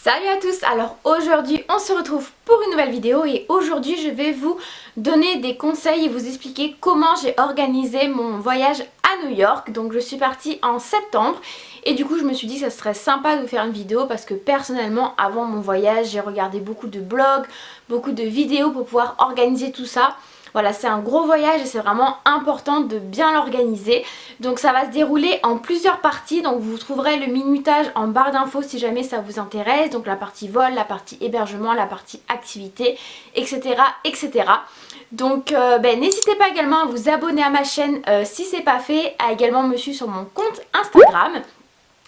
Salut à tous, alors aujourd'hui on se retrouve pour une nouvelle vidéo et aujourd'hui je vais vous donner des conseils et vous expliquer comment j'ai organisé mon voyage à New York. Donc je suis partie en septembre et du coup je me suis dit que ça serait sympa de vous faire une vidéo parce que personnellement avant mon voyage j'ai regardé beaucoup de blogs, beaucoup de vidéos pour pouvoir organiser tout ça. Voilà, c'est un gros voyage et c'est vraiment important de bien l'organiser. Donc ça va se dérouler en plusieurs parties. Donc vous trouverez le minutage en barre d'infos si jamais ça vous intéresse. Donc la partie vol, la partie hébergement, la partie activité, etc. etc. Donc n'hésitez pas également à vous abonner à ma chaîne si c'est pas fait. À également me suivre sur mon compte Instagram.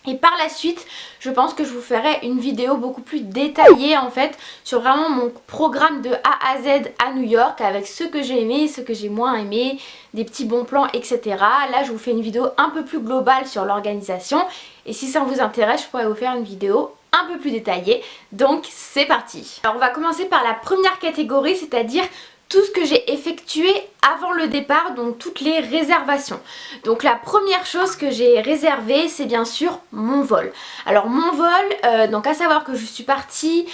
Et par la suite, je pense que je vous ferai une vidéo beaucoup plus détaillée en fait sur vraiment mon programme de A à Z à New York avec ce que j'ai aimé, ce que j'ai moins aimé, des petits bons plans, etc. Là, je vous fais une vidéo un peu plus globale sur l'organisation et si ça vous intéresse, je pourrais vous faire une vidéo un peu plus détaillée. Donc, c'est parti. Alors, on va commencer par la première catégorie, c'est-à-dire tout ce que j'ai effectué avant le départ, donc toutes les réservations. Donc la première chose que j'ai réservée, c'est bien sûr mon vol. Alors mon vol, donc à savoir que je suis partie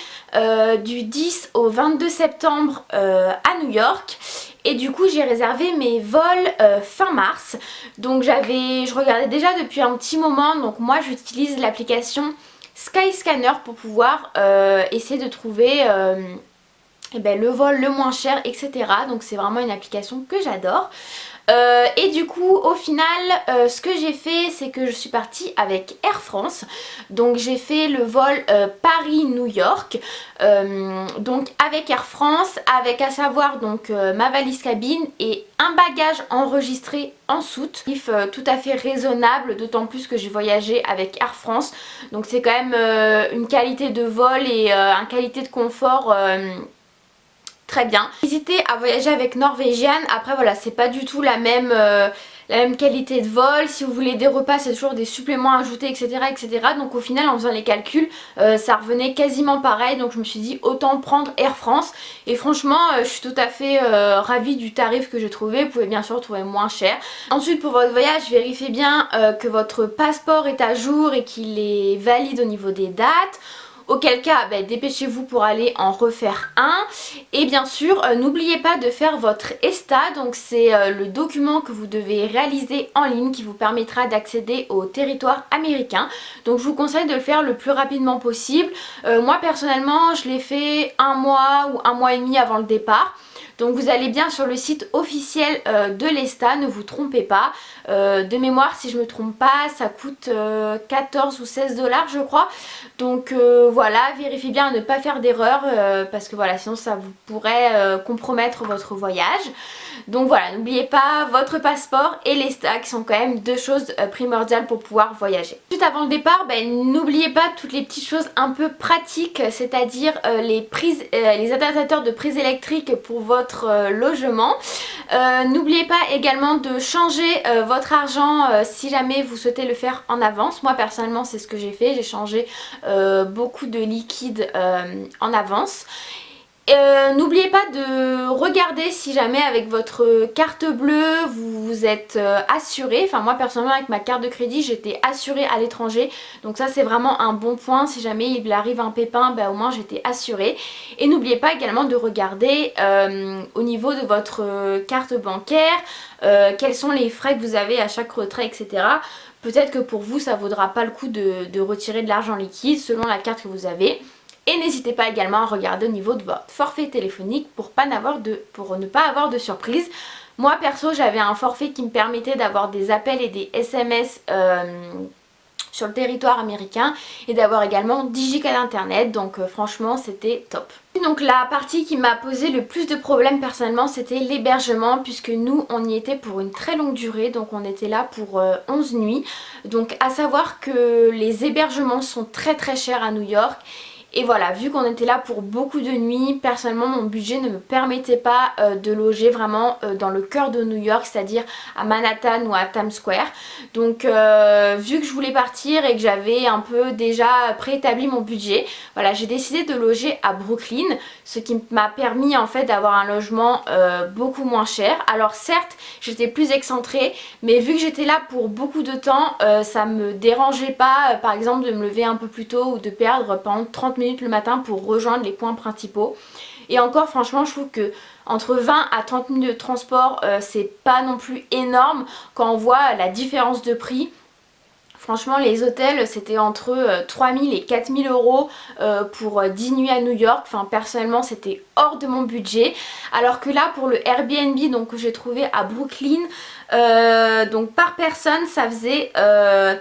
du 10 au 22 septembre à New York. Et du coup j'ai réservé mes vols fin mars. Donc je regardais déjà depuis un petit moment, donc moi j'utilise l'application Skyscanner pour pouvoir essayer de trouver le vol le moins cher, etc. Donc c'est vraiment une application que j'adore. Et du coup au final ce que j'ai fait, c'est que je suis partie avec Air France. Donc j'ai fait le vol Paris-New York, donc avec Air France, avec à savoir donc ma valise cabine et un bagage enregistré en soute. Tout à fait raisonnable, d'autant plus que j'ai voyagé avec Air France. Donc c'est quand même une qualité de vol et une qualité de confort très bien. N'hésitez à voyager avec Norwegian. Après voilà, c'est pas du tout la même qualité de vol. Si vous voulez des repas, c'est toujours des suppléments ajoutés, etc. etc. Donc au final, en faisant les calculs, ça revenait quasiment pareil. Donc je me suis dit autant prendre Air France. Et franchement, je suis tout à fait ravie du tarif que j'ai trouvé. Vous pouvez bien sûr trouver moins cher. Ensuite, pour votre voyage, vérifiez bien que votre passeport est à jour et qu'il est valide au niveau des dates. Auquel cas, dépêchez-vous pour aller en refaire un. Et bien sûr, n'oubliez pas de faire votre ESTA. Donc c'est le document que vous devez réaliser en ligne qui vous permettra d'accéder au territoire américain. Donc je vous conseille de le faire le plus rapidement possible. Moi personnellement, je l'ai fait un mois ou un mois et demi avant le départ. Donc vous allez bien sur le site officiel de l'ESTA, ne vous trompez pas. De mémoire, si je me trompe pas, ça coûte 14 ou 16 $ je crois. Donc voilà, vérifiez bien à ne pas faire d'erreur parce que voilà, sinon ça vous pourrait compromettre votre voyage. Donc voilà, n'oubliez pas votre passeport et l'ESTA qui sont quand même deux choses primordiales pour pouvoir voyager. Juste avant le départ, n'oubliez pas toutes les petites choses un peu pratiques, c'est-à-dire les adaptateurs de prise électrique pour votre logement. N'oubliez pas également de changer votre argent si jamais vous souhaitez le faire en avance. Moi personnellement c'est ce que j'ai fait, j'ai changé beaucoup de liquide en avance. N'oubliez pas de regarder si jamais avec votre carte bleue vous êtes assuré. Enfin moi personnellement avec ma carte de crédit j'étais assurée à l'étranger. Donc ça c'est vraiment un bon point. Si jamais il arrive un pépin, au moins j'étais assurée. Et n'oubliez pas également de regarder au niveau de votre carte bancaire quels sont les frais que vous avez à chaque retrait, etc. Peut-être que pour vous ça vaudra pas le coup de retirer de l'argent liquide selon la carte que vous avez. Et n'hésitez pas également à regarder au niveau de votre forfait téléphonique pour ne pas avoir de surprise. Moi perso j'avais un forfait qui me permettait d'avoir des appels et des SMS sur le territoire américain et d'avoir également 10 Go d'internet, donc franchement c'était top. Donc la partie qui m'a posé le plus de problèmes personnellement c'était l'hébergement, puisque nous on y était pour une très longue durée, donc on était là pour 11 nuits. Donc à savoir que les hébergements sont très très chers à New York. Et voilà, vu qu'on était là pour beaucoup de nuits, personnellement mon budget ne me permettait pas de loger vraiment dans le cœur de New York, c'est-à-dire à Manhattan ou à Times Square. Donc vu que je voulais partir et que j'avais un peu déjà préétabli mon budget, voilà, j'ai décidé de loger à Brooklyn, ce qui m'a permis en fait d'avoir un logement beaucoup moins cher. Alors certes, j'étais plus excentrée, mais vu que j'étais là pour beaucoup de temps, ça me dérangeait pas par exemple de me lever un peu plus tôt ou de perdre pendant 30 minutes minutes le matin pour rejoindre les points principaux. Et encore franchement je trouve que entre 20 à 30 minutes de transport c'est pas non plus énorme quand on voit la différence de prix. Franchement les hôtels c'était entre 3000 et 4000 euros pour 10 nuits à New York. Enfin personnellement c'était hors de mon budget. Alors que là pour le Airbnb donc, que j'ai trouvé à Brooklyn, donc par personne ça faisait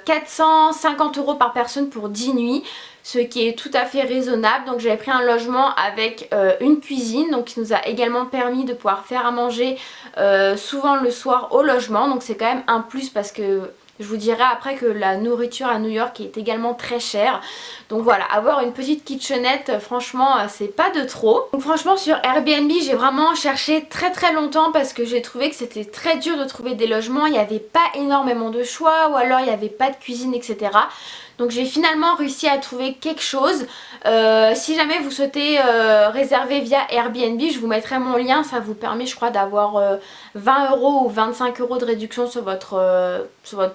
450 euros par personne pour 10 nuits. Ce qui est tout à fait raisonnable. Donc j'avais pris un logement avec une cuisine, donc qui nous a également permis de pouvoir faire à manger souvent le soir au logement. Donc c'est quand même un plus parce que je vous dirai après que la nourriture à New York est également très chère. Donc voilà, avoir une petite kitchenette, franchement, c'est pas de trop. Donc franchement sur Airbnb, j'ai vraiment cherché très longtemps parce que j'ai trouvé que c'était très dur de trouver des logements. Il n'y avait pas énormément de choix ou alors il n'y avait pas de cuisine, etc. Donc j'ai finalement réussi à trouver quelque chose. Si jamais vous souhaitez réserver via Airbnb, je vous mettrai mon lien. Ça vous permet je crois d'avoir 20 euros ou 25 euros de réduction sur votre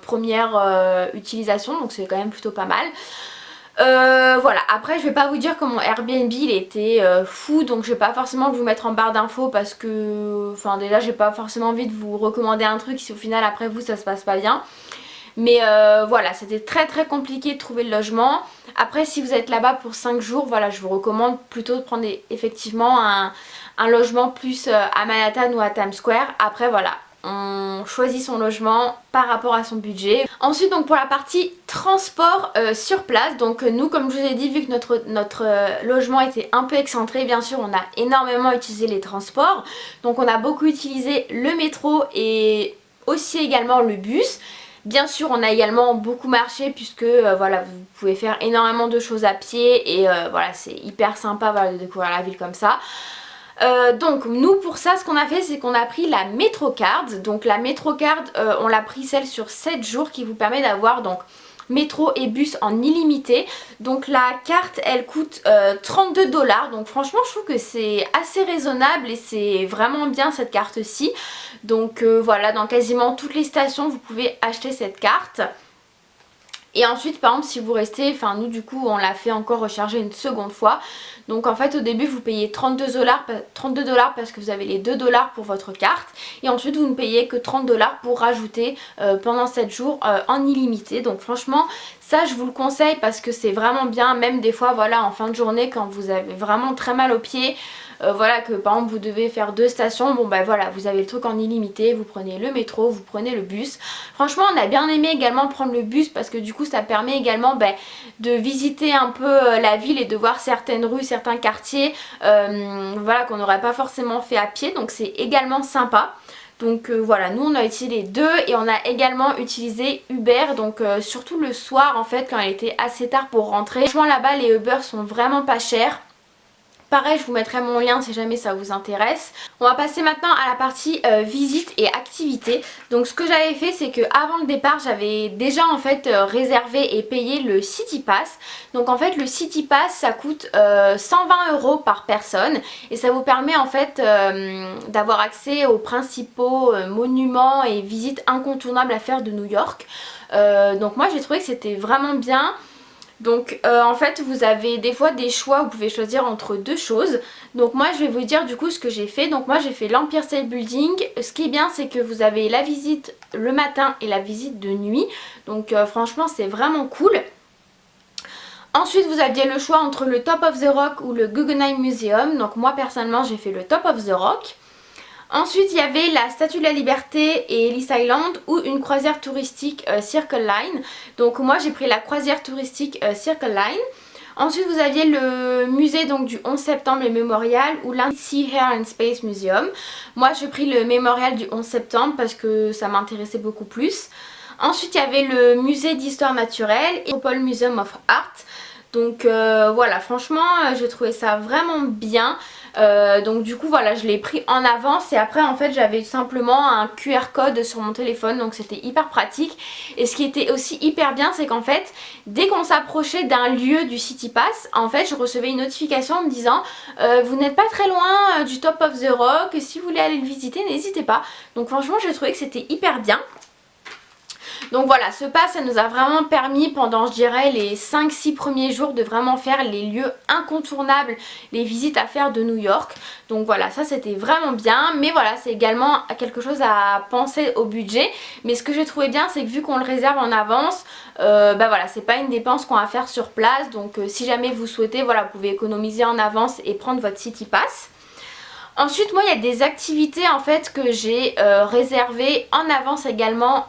première utilisation. Donc c'est quand même plutôt pas mal. Voilà, après je vais pas vous dire que mon Airbnb il était fou, donc je vais pas forcément vous mettre en barre d'infos parce que enfin déjà j'ai pas forcément envie de vous recommander un truc si au final après vous ça se passe pas bien. Mais voilà, c'était très compliqué de trouver le logement. Après si vous êtes là-bas pour 5 jours, voilà, je vous recommande plutôt de prendre effectivement un logement plus à Manhattan ou à Times Square. Après voilà, on choisit son logement par rapport à son budget. Ensuite donc pour la partie transport sur place, donc nous comme je vous ai dit, vu que notre logement était un peu excentré, bien sûr on a énormément utilisé les transports. Donc on a beaucoup utilisé le métro et aussi également le bus. Bien sûr on a également beaucoup marché puisque voilà, vous pouvez faire énormément de choses à pied et voilà, c'est hyper sympa voilà, de découvrir la ville comme ça. Donc nous pour ça ce qu'on a fait c'est qu'on a pris la MetroCard. Donc la MetroCard on l'a pris celle sur 7 jours qui vous permet d'avoir donc métro et bus en illimité. Donc la carte elle coûte 32 $. Donc franchement je trouve que c'est assez raisonnable et c'est vraiment bien cette carte-ci. Donc voilà, dans quasiment toutes les stations vous pouvez acheter cette carte. Et ensuite par exemple si vous restez, enfin nous du coup on l'a fait encore recharger une seconde fois. Donc en fait au début vous payez 32 $, parce que vous avez les 2 $ pour votre carte. Et ensuite vous ne payez que 30 $ pour rajouter pendant 7 jours en illimité. Donc franchement ça je vous le conseille parce que c'est vraiment bien. Même des fois voilà en fin de journée quand vous avez vraiment très mal aux pieds. Voilà que par exemple vous devez faire 2 stations, bon bah voilà vous avez le truc en illimité, vous prenez le métro, vous prenez le bus. Franchement on a bien aimé également prendre le bus parce que du coup ça permet également de visiter un peu la ville et de voir certaines rues, certains quartiers voilà qu'on n'aurait pas forcément fait à pied, donc c'est également sympa. Donc voilà, nous on a utilisé les deux et on a également utilisé Uber, donc surtout le soir en fait quand il était assez tard pour rentrer. Franchement là-bas les Uber sont vraiment pas chers. Pareil je vous mettrai mon lien si jamais ça vous intéresse. On va passer maintenant à la partie visite et activité. Donc ce que j'avais fait c'est que avant le départ j'avais déjà en fait réservé et payé le City Pass. Donc en fait le City Pass ça coûte 120 € par personne. Et ça vous permet en fait d'avoir accès aux principaux monuments et visites incontournables à faire de New York. Donc moi j'ai trouvé que c'était vraiment bien. Donc en fait vous avez des fois des choix, vous pouvez choisir entre deux choses. Donc moi je vais vous dire du coup ce que j'ai fait. Donc moi j'ai fait l'Empire State Building. Ce qui est bien c'est que vous avez la visite le matin et la visite de nuit. Donc franchement c'est vraiment cool. Ensuite vous aviez le choix entre le Top of the Rock ou le Guggenheim Museum. Donc moi personnellement j'ai fait le Top of the Rock. Ensuite il y avait la Statue de la Liberté et Ellis Island ou une croisière touristique Circle Line. Donc moi j'ai pris la croisière touristique Circle Line. Ensuite vous aviez le musée donc du 11 septembre, le mémorial, ou l'Sea Air and Space Museum. Moi j'ai pris le mémorial du 11 septembre parce que ça m'intéressait beaucoup plus. Ensuite il y avait le musée d'histoire naturelle et le Paul Museum of Art. Donc voilà, franchement j'ai trouvé ça vraiment bien. Donc du coup voilà, je l'ai pris en avance et après en fait j'avais simplement un QR code sur mon téléphone, donc c'était hyper pratique. Et ce qui était aussi hyper bien c'est qu'en fait dès qu'on s'approchait d'un lieu du City Pass, en fait je recevais une notification en me disant vous n'êtes pas très loin du Top of the Rock, si vous voulez aller le visiter n'hésitez pas. Donc franchement j'ai trouvé que c'était hyper bien. Donc voilà, ce pass ça nous a vraiment permis pendant je dirais les 5-6 premiers jours de vraiment faire les lieux incontournables, les visites à faire de New York. Donc voilà, ça c'était vraiment bien, mais voilà, c'est également quelque chose à penser au budget. Mais ce que j'ai trouvé bien, c'est que vu qu'on le réserve en avance, bah voilà, c'est pas une dépense qu'on va faire sur place. Donc si jamais vous souhaitez, voilà, vous pouvez économiser en avance et prendre votre City Pass. Ensuite moi il y a des activités en fait que j'ai réservées en avance également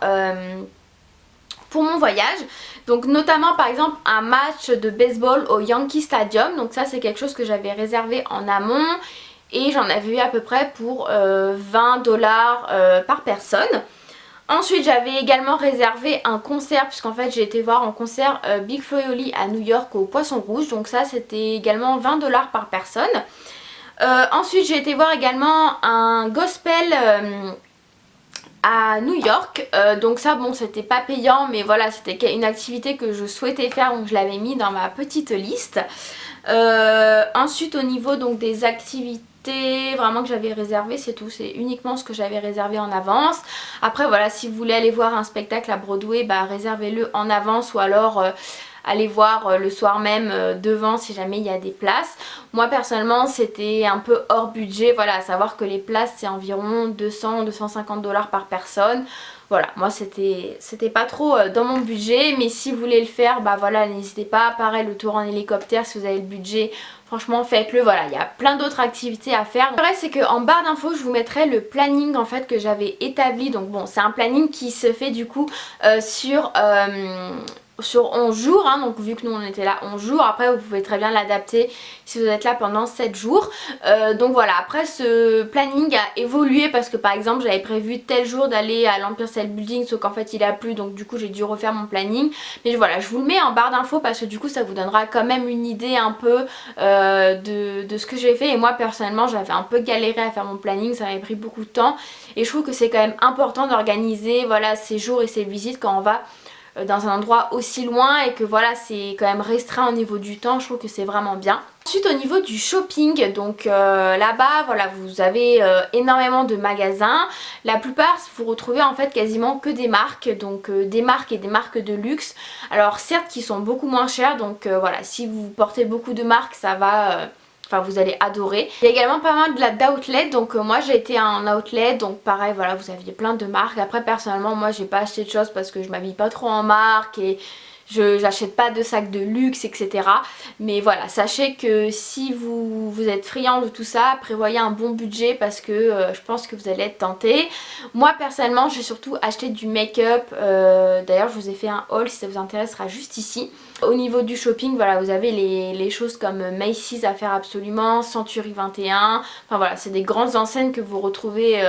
pour mon voyage. Donc notamment par exemple un match de baseball au Yankee Stadium. Donc ça c'est quelque chose que j'avais réservé en amont et j'en avais eu à peu près pour 20$ par personne. Ensuite j'avais également réservé un concert puisqu'en fait j'ai été voir en concert Big Flo et Oli à New York au Poisson Rouge. Donc ça c'était également 20$ par personne. Ensuite j'ai été voir également un gospel à New York, donc ça bon c'était pas payant mais voilà c'était une activité que je souhaitais faire donc je l'avais mis dans ma petite liste. Ensuite au niveau donc des activités vraiment que j'avais réservé, c'est tout, c'est uniquement ce que j'avais réservé en avance. Après voilà, si vous voulez aller voir un spectacle à Broadway, bah réservez-le en avance ou alors aller voir le soir même devant si jamais il y a des places. Moi personnellement c'était un peu hors budget, voilà, à savoir que les places c'est environ 200-250$ par personne. Voilà, moi c'était pas trop dans mon budget, mais si vous voulez le faire, bah voilà, n'hésitez pas. Pareil, le tour en hélicoptère si vous avez le budget, franchement faites-le. Voilà, il y a plein d'autres activités à faire. Le vrai c'est qu'en barre d'infos je vous mettrai le planning en fait que j'avais établi. Donc bon, c'est un planning qui se fait du coup sur 11 jours, hein, donc vu que nous on était là 11 jours, après vous pouvez très bien l'adapter si vous êtes là pendant 7 jours. Donc voilà, après ce planning a évolué parce que par exemple j'avais prévu tel jour d'aller à l'Empire State Building sauf qu'en fait il a plu, donc du coup j'ai dû refaire mon planning. Mais voilà, je vous le mets en barre d'infos parce que du coup ça vous donnera quand même une idée un peu de ce que j'ai fait. Et moi personnellement j'avais un peu galéré à faire mon planning, ça m'avait pris beaucoup de temps et je trouve que c'est quand même important d'organiser voilà ces jours et ces visites quand on va dans un endroit aussi loin et que voilà c'est quand même restreint au niveau du temps. Je trouve que c'est vraiment bien. Ensuite au niveau du shopping, donc là-bas voilà vous avez énormément de magasins. La plupart vous retrouvez en fait quasiment que des marques, donc des marques et des marques de luxe. Alors certes qui sont beaucoup moins chères, donc voilà, si vous portez beaucoup de marques ça va... Enfin vous allez adorer. Il y a également pas mal d'outlet, donc moi j'ai été en outlet, donc pareil voilà vous aviez plein de marques. Après personnellement moi j'ai pas acheté de choses parce que je m'habille pas trop en marque et j'achète pas de sacs de luxe etc. Mais voilà, sachez que si vous êtes friand de tout ça, prévoyez un bon budget parce que je pense que vous allez être tenté. Moi personnellement j'ai surtout acheté du make-up, d'ailleurs je vous ai fait un haul si ça vous intéresse, sera juste ici. Au niveau du shopping voilà vous avez les choses comme Macy's à faire absolument, Century 21, enfin voilà c'est des grandes enseignes que vous retrouvez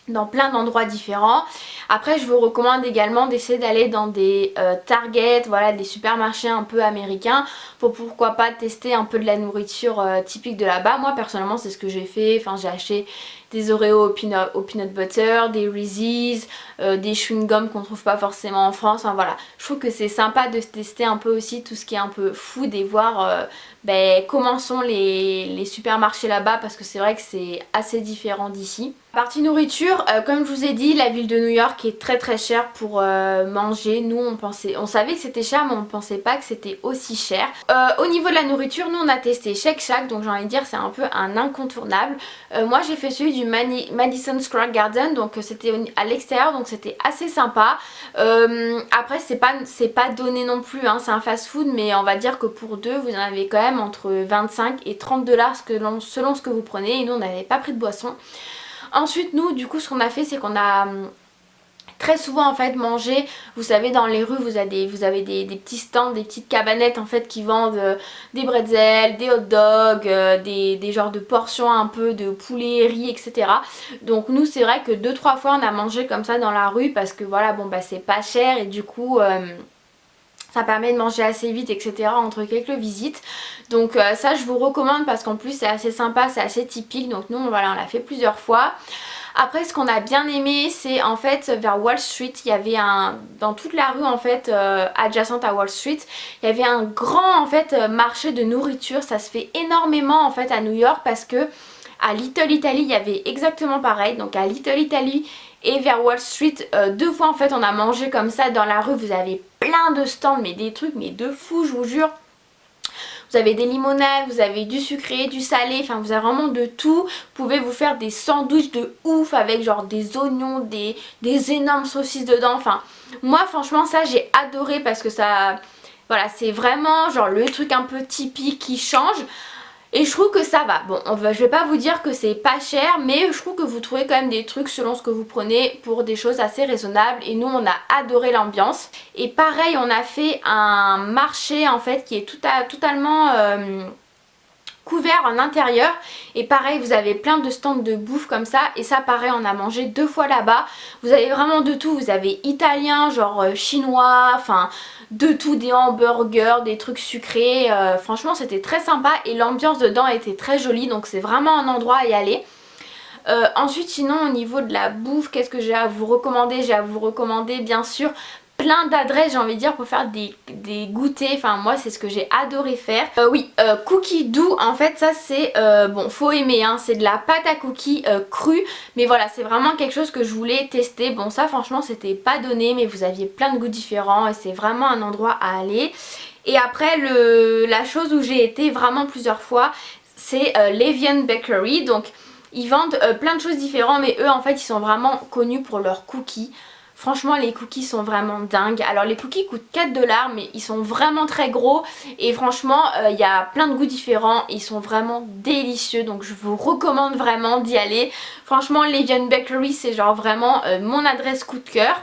dans plein d'endroits différents. Après je vous recommande également d'essayer d'aller dans des Target, voilà des supermarchés un peu américains pour pourquoi pas tester un peu de la nourriture typique de là-bas. Moi personnellement c'est ce que j'ai fait, enfin j'ai acheté des Oreos au peanut butter, des Reese's, des chewing-gums qu'on trouve pas forcément en France, enfin voilà. Je trouve que c'est sympa de tester un peu aussi tout ce qui est un peu food et voir comment sont les supermarchés là-bas parce que c'est vrai que c'est assez différent d'ici. Partie nourriture, comme je vous ai dit, la ville de New York est très très chère pour manger. Nous on savait que c'était cher mais on pensait pas que c'était aussi cher. Au niveau de la nourriture, nous on a testé Shake Shack, donc j'ai envie de dire c'est un peu un incontournable. Moi j'ai fait celui du Madison Square Garden, donc c'était à l'extérieur, donc c'était assez sympa. Après c'est pas donné non plus, hein, c'est un fast food, mais on va dire que pour deux vous en avez quand même entre 25 et 30$ selon ce que vous prenez, et nous on n'avait pas pris de boisson. Ensuite nous du coup ce qu'on a fait c'est qu'on a très souvent en fait mangé, vous savez dans les rues vous avez des petits stands, des petites cabanettes en fait qui vendent des bretzels, des hot dogs, des genres de portions un peu de poulet, riz etc. Donc nous c'est vrai que 2-3 fois on a mangé comme ça dans la rue parce que voilà bon bah c'est pas cher et du coup... ça permet de manger assez vite etc. entre quelques visites. Donc ça je vous recommande parce qu'en plus c'est assez sympa, c'est assez typique. Donc nous voilà, on l'a fait plusieurs fois. Après ce qu'on a bien aimé c'est en fait vers Wall Street, il y avait dans toute la rue en fait adjacente à Wall Street, il y avait un grand en fait marché de nourriture. Ça se fait énormément en fait à New York parce que à Little Italy il y avait exactement pareil. Donc à Little Italy et vers Wall Street. 2 fois en fait on a mangé comme ça dans la rue. Vous avez plein de stands, mais des trucs mais de fou, je vous jure. Vous avez des limonades, vous avez du sucré, du salé, enfin vous avez vraiment de tout. Vous pouvez vous faire des sandwichs de ouf avec genre des oignons, des énormes saucisses dedans. Enfin moi franchement ça j'ai adoré parce que ça, voilà, c'est vraiment genre le truc un peu typique qui change. Et je trouve que ça va. Bon, je vais pas vous dire que c'est pas cher, mais je trouve que vous trouvez quand même des trucs selon ce que vous prenez pour des choses assez raisonnables. Et nous, on a adoré l'ambiance. Et pareil, on a fait un marché en fait qui est totalement couvert en intérieur. Et pareil, vous avez plein de stands de bouffe comme ça. Et ça, pareil, on a mangé 2 fois là-bas. Vous avez vraiment de tout. Vous avez italien, genre chinois, enfin de tout, des hamburgers, des trucs sucrés. Franchement c'était très sympa et l'ambiance dedans était très jolie, donc c'est vraiment un endroit à y aller. Ensuite sinon au niveau de la bouffe, qu'est-ce que j'ai à vous recommander? J'ai à vous recommander bien sûr plein d'adresses, j'ai envie de dire, pour faire des goûters. Enfin moi c'est ce que j'ai adoré faire. Oui, cookie doux, en fait ça c'est, bon faut aimer hein, c'est de la pâte à cookies crue. Mais voilà, c'est vraiment quelque chose que je voulais tester. Bon ça franchement c'était pas donné, mais vous aviez plein de goûts différents et c'est vraiment un endroit à aller. Et après la chose où j'ai été vraiment plusieurs fois, c'est l'Evian Bakery. Donc ils vendent plein de choses différentes, mais eux en fait ils sont vraiment connus pour leurs cookies. Franchement les cookies sont vraiment dingues. Alors les cookies coûtent 4 $, mais ils sont vraiment très gros. Et franchement il y a plein de goûts différents. Ils sont vraiment délicieux. Donc je vous recommande vraiment d'y aller. Franchement l'Evian Bakery c'est genre vraiment mon adresse coup de cœur.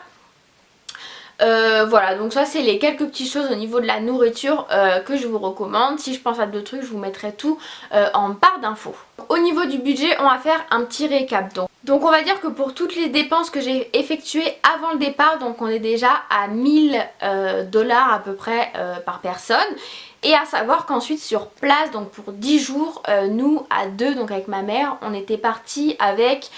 Voilà, donc ça c'est les quelques petites choses au niveau de la nourriture que je vous recommande. Si je pense à d'autres trucs je vous mettrai tout en barre d'infos. Au niveau du budget on va faire un petit récap. Donc on va dire que pour toutes les dépenses que j'ai effectuées avant le départ, donc on est déjà à 1000 $ à peu près par personne. Et à savoir qu'ensuite sur place, donc pour 10 jours, nous à deux, donc avec ma mère, on était partis avec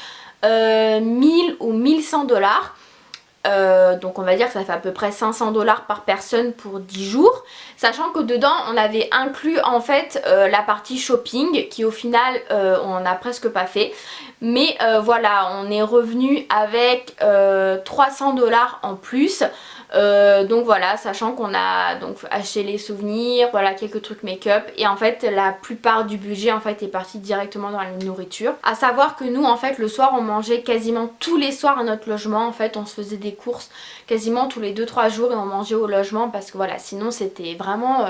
1000 ou 1100 $. Donc on va dire que ça fait à peu près 500 $ par personne pour 10 jours. Sachant que dedans on avait inclus en fait la partie shopping qui au final on n'a presque pas fait. Mais voilà, on est revenu avec 300 $ en plus. Donc voilà, sachant qu'on a donc acheté les souvenirs, voilà quelques trucs make-up, et en fait la plupart du budget en fait est parti directement dans la nourriture. À savoir que nous en fait le soir on mangeait quasiment tous les soirs à notre logement. En fait on se faisait des courses quasiment tous les 2-3 jours et on mangeait au logement parce que voilà sinon c'était vraiment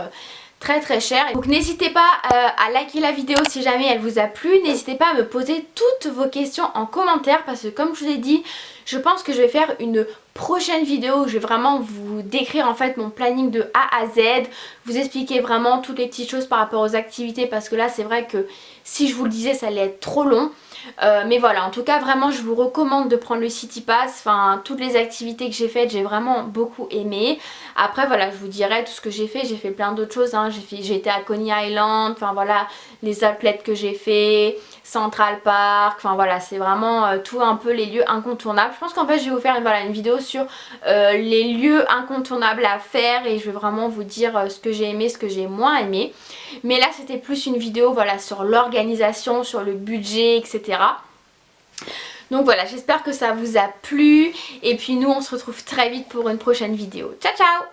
très cher. Donc n'hésitez pas à liker la vidéo si jamais elle vous a plu. N'hésitez pas à me poser toutes vos questions en commentaire parce que comme je vous ai dit, je pense que je vais faire une prochaine vidéo où je vais vraiment vous décrire en fait mon planning de A à Z, vous expliquer vraiment toutes les petites choses par rapport aux activités parce que là c'est vrai que si je vous le disais ça allait être trop long. Mais voilà, en tout cas vraiment je vous recommande de prendre le City Pass. Enfin toutes les activités que j'ai faites j'ai vraiment beaucoup aimé. Après voilà, je vous dirai tout ce que j'ai fait plein d'autres choses hein. J'ai été à Coney Island, enfin voilà les athlètes que j'ai fait, Central Park, enfin voilà c'est vraiment tout un peu les lieux incontournables. Je pense qu'en fait je vais vous faire une vidéo sur les lieux incontournables à faire et je vais vraiment vous dire ce que j'ai aimé, ce que j'ai moins aimé. Mais là c'était plus une vidéo voilà sur l'organisation, sur le budget, etc. Donc voilà, j'espère que ça vous a plu et puis nous on se retrouve très vite pour une prochaine vidéo. Ciao ciao!